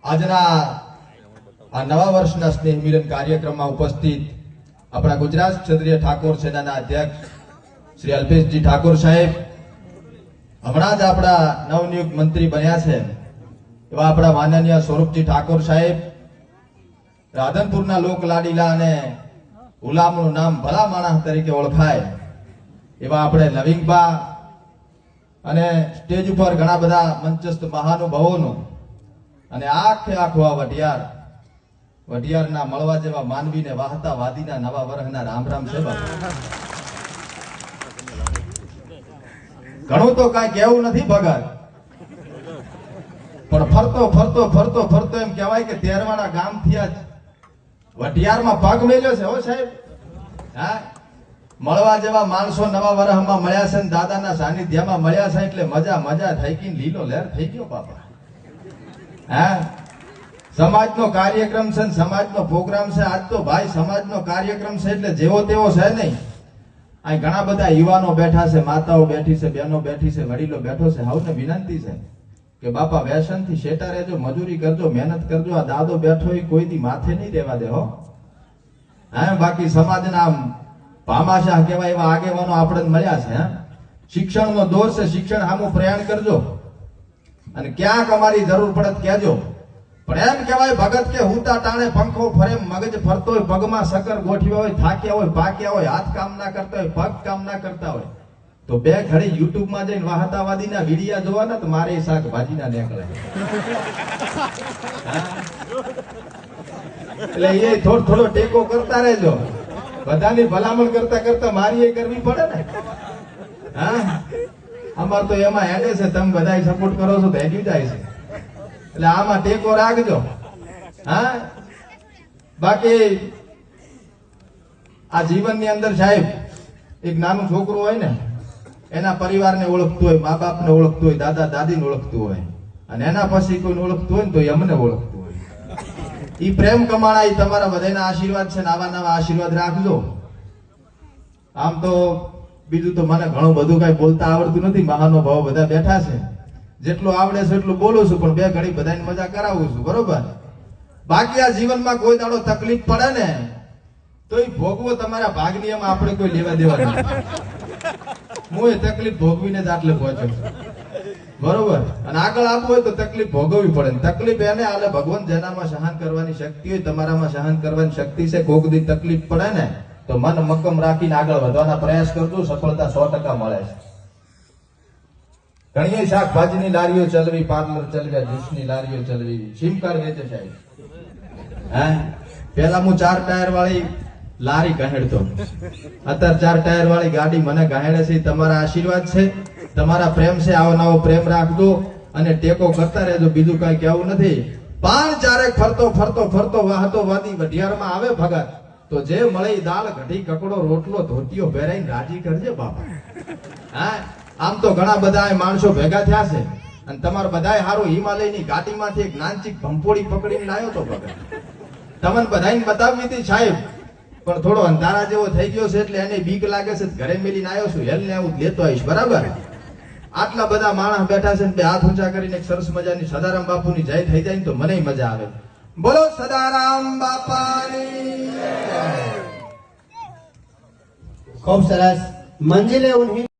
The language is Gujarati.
આજના આ નવા વર્ષના સ્નેહ મિલન કાર્યક્રમમાં ઉપસ્થિત આપણા ગુજરાત ક્ષત્રિય ઠાકોર સેનાના અધ્યક્ષ શ્રી અલ્પેશજી ઠાકોર સાહેબ, હમણાં જ આપણા નવનિયુક્ત મંત્રી બન્યા છે એવા આપણા માનનીય સ્વરૂપજી ઠાકોર સાહેબ, રાધનપુરના લોક લાડીલા અને ગુલામનું નામ ભલા માણસ તરીકે ઓળખાય એવા આપણે નવીનબા અને સ્ટેજ ઉપર ઘણા બધા મંચસ્થ મહાનુભાવોનું અને આખે આખું આ વઢિયારના મળવા જેવા માનવીને વાહતા વાદીના નવા વર્ષના રામ રામ છે. ઘણું તો કઈ કેવું નથી ભગત, પણ ફરતો ફરતો ફરતો ફરતો એમ કહેવાય કે તેરવાડા ગામ થી જ વઢિયારમાં પગ મેલ્યો છે. હો સાહેબ, હા, મળવા જેવા માણસો નવા વર્ષમાં મળ્યા છે ને દાદાના સાનિધ્યમાં મળ્યા છે એટલે મજા મજા થઈ ગઈ, લીલો લહેર થઈ ગયો બાપા. હા, સમાજનો કાર્યક્રમ છે ને સમાજનો પ્રોગ્રામ છે. આજ તો ભાઈ સમાજનો કાર્યક્રમ છે એટલે જેવો તેવો છે નહીં. અહીં ઘણા બધા યુવાનો બેઠા છે, માતાઓ બેઠી છે, બહેનો બેઠી છે, વડીલો બેઠો છે. સૌને વિનંતી છે કે બાપા વ્યસન થી શેટા રહેજો, મજૂરી કરજો, મહેનત કરજો. આ દાદો બેઠો એ કોઈ દી માથે નહીં રહેવા દે. હો, હા, બાકી સમાજના ભામાશાહ કહેવાય એવા આગેવાનો આપણે મળ્યા છે. શિક્ષણનો દોર છે, શિક્ષણ સામું પ્રયાણ કરજો અને ક્યાંક અમારી જરૂર પડે કહેજો. પણ એમ કહેવાય ભગત કે હુતા ટાણે પંખો ફરે, મગજ ફરતો હોય, પગમાં સકર ગોઠવ્યા હોય, થાક્યા હોય, પાક્યા હોય, હાથ કામ ના કરતા હોય, પગ કામ ના કરતા હોય તો બે ઘડી યુટ્યુબમાં જઈને વાહતાવાદીના વિડિયા જોવાના તો મારે શાકભાજીના નીકળે. એટલે એ થોડો ટેકો કરતા રહેજો. બધાની ભલામણ કરતા કરતા મારી એ કરવી પડે ને. હા, અમાર તો એમાં હેડે છે, તમે બધા સપોર્ટ કરો છો તો હેડી જાય છે. એટલે આમાં ટેકો રાખજો. હા, બાકી આ જીવનની અંદર સાહેબ એક નાનું છોકરું હોય ને, એના પરિવારને ઓળખતું હોય, મા બાપને ઓળખતું હોય, દાદા દાદીને ઓળખતું હોય, અને એના પછી કોઈને ઓળખતું હોય ને તો અમને ઓળખતું હોય. ઈ પ્રેમ કમાણા, ઈ તમારા બધાના આશીર્વાદ છે ને આવા નવા આશીર્વાદ રાખજો. આમ તો બીજું તો મને ઘણું બધું કઈ બોલતા આવડતું નથી. મહાનુભાવો બધા બેઠા છે, જેટલું આવડે છે એટલું બોલું છું, પણ બે ઘડી બધાની મજા કરાવું છું. બરોબર? બાકી આ જીવનમાં કોઈ દાડો તકલીફ પડે ને તો એ ભોગવો તમારા ભાગની, એમાં આપણે કોઈ લેવા દેવા નથી. હું એ તકલીફ ભોગવીને જ આટલે પહોંચ્યો છું. બરોબર? અને આગળ આપવું હોય તો તકલીફ ભોગવવી પડે. તકલીફ એને આલે ભગવાન, જેનામાં સહન કરવાની શક્તિ હોય, તમારામાં સહન કરવાની શક્તિ છે. કોક દી તકલીફ પડે ને તો મન મક્કમ રાખીને આગળ વધવાના પ્રયાસ કરજો, સફળતા 100% મળે છે. ઘણી શાકભાજીની લારીઓ ચલવી, પાર્લર ચલવ્યા, જ્યુસની લારીઓ ચલવી, સિમ કાર્ડ વેચે સાહેબ. હા, પેલા હું 4 ટાયર વાળી લારી ગહેડતો, અત્યારે 4 ટાયર વાળી ગાડી મને ગહેડે છે. તમારા આશીર્વાદ છે, તમારા પ્રેમ છે. આવો નવો પ્રેમ રાખજો અને ટેકો કરતા રહેજો. બીજું કઈ કહેવું નથી. પાન ચારેક ફરતો ફરતો ફરતો વાહતો વાદી વઢિયારમાં આવે ભગત તો જે મળે દાળ કઢી કકડો રોટલો ધોતિયો પહેરાઈને રાજી કરજે બાપા. હા, આમ તો ઘણા બધા માણસો ભેગા થયા છે અને તમારા બધાય હારું હિમાલયની ઘાટીમાંથી એક નાનચીક ભંપોડી પકડીને લાવ્યો તો ભગત. તમને બધાને બતાવવી હતી સાહેબ, પણ થોડો અંધારા જેવો થઈ ગયો છે એટલે એને બીક લાગે છે. ઘરે મેલીને આવ્યો છું, હેલ ને આવું લેતો આવીશ. બરાબર? આટલા બધા માણસ બેઠા છે ને બે હાથ ઊંચા કરીને એક સરસ મજાની સદારામ બાપુની જય થઈ જાય ને તો મને મજા આવે. બોલો સદારામ બાપાની. ખૂબ સરસ. મંજિલે ઉન્हीं